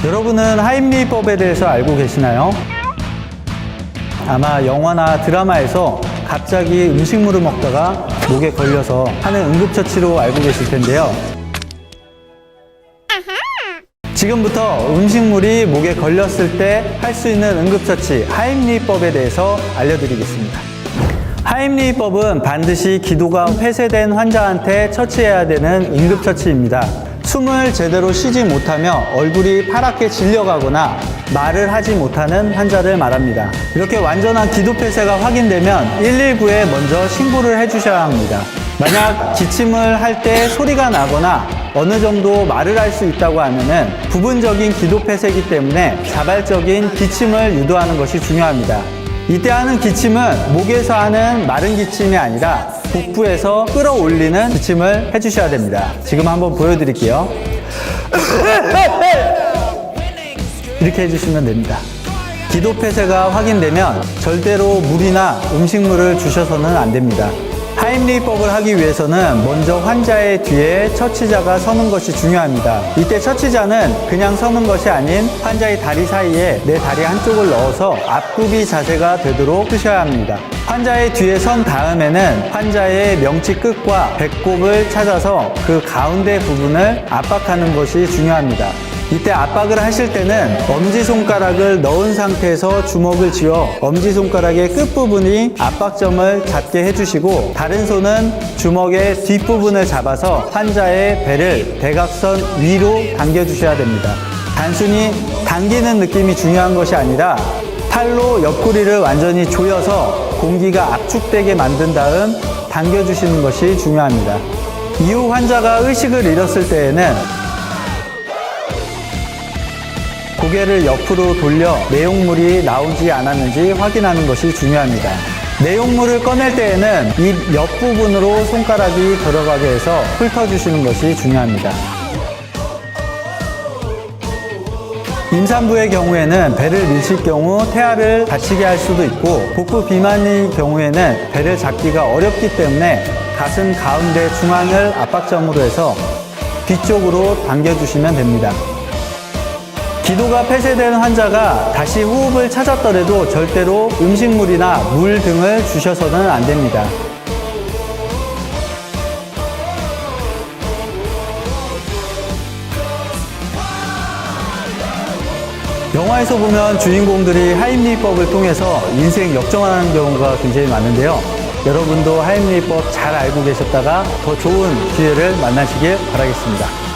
여러분은 하임리히법에 대해서 알고 계시나요? 아마 영화나 드라마에서 갑자기 음식물을 먹다가 목에 걸려서 하는 응급처치로 알고 계실 텐데요. 지금부터 음식물이 목에 걸렸을 때 할 수 있는 응급처치 하임리히법에 대해서 알려드리겠습니다. 하임리히법은 반드시 기도가 폐쇄된 환자한테 처치해야 되는 응급처치입니다. 숨을 제대로 쉬지 못하며 얼굴이 파랗게 질려가거나 말을 하지 못하는 환자를 말합니다. 이렇게 완전한 기도 폐쇄가 확인되면 119에 먼저 신고를 해주셔야 합니다. 만약 기침을 할 때 소리가 나거나 어느 정도 말을 할 수 있다고 하면은 부분적인 기도 폐쇄이기 때문에 자발적인 기침을 유도하는 것이 중요합니다. 이때 하는 기침은 목에서 하는 마른 기침이 아니라 복부에서 끌어올리는 기침을 해주셔야 됩니다. 지금 한번 보여드릴게요. 이렇게 해주시면 됩니다. 기도 폐쇄가 확인되면 절대로 물이나 음식물을 주셔서는 안 됩니다. 하임리히법을 하기 위해서는 먼저 환자의 뒤에 처치자가 서는 것이 중요합니다. 이때 처치자는 그냥 서는 것이 아닌 환자의 다리 사이에 내 다리 한쪽을 넣어서 앞굽이 자세가 되도록 쓰셔야 합니다. 환자의 뒤에 선 다음에는 환자의 명치 끝과 배꼽을 찾아서 그 가운데 부분을 압박하는 것이 중요합니다. 이때 압박을 하실 때는 엄지손가락을 넣은 상태에서 주먹을 쥐어 엄지손가락의 끝부분이 압박점을 잡게 해주시고 다른 손은 주먹의 뒷부분을 잡아서 환자의 배를 대각선 위로 당겨주셔야 됩니다. 단순히 당기는 느낌이 중요한 것이 아니라 팔로 옆구리를 완전히 조여서 공기가 압축되게 만든 다음 당겨주시는 것이 중요합니다. 이후 환자가 의식을 잃었을 때에는 고개를 옆으로 돌려 내용물이 나오지 않았는지 확인하는 것이 중요합니다. 내용물을 꺼낼 때에는 입 옆부분으로 손가락이 들어가게 해서 훑어주시는 것이 중요합니다. 임산부의 경우에는 배를 밀칠 경우 태아를 다치게 할 수도 있고 복부 비만의 경우에는 배를 잡기가 어렵기 때문에 가슴 가운데 중앙을 압박점으로 해서 뒤쪽으로 당겨주시면 됩니다. 기도가 폐쇄된 환자가 다시 호흡을 찾았더라도 절대로 음식물이나 물 등을 주셔서는 안 됩니다. 영화에서 보면 주인공들이 하임리히법을 통해서 인생 역전하는 경우가 굉장히 많은데요. 여러분도 하임리히법 잘 알고 계셨다가 더 좋은 기회를 만나시길 바라겠습니다.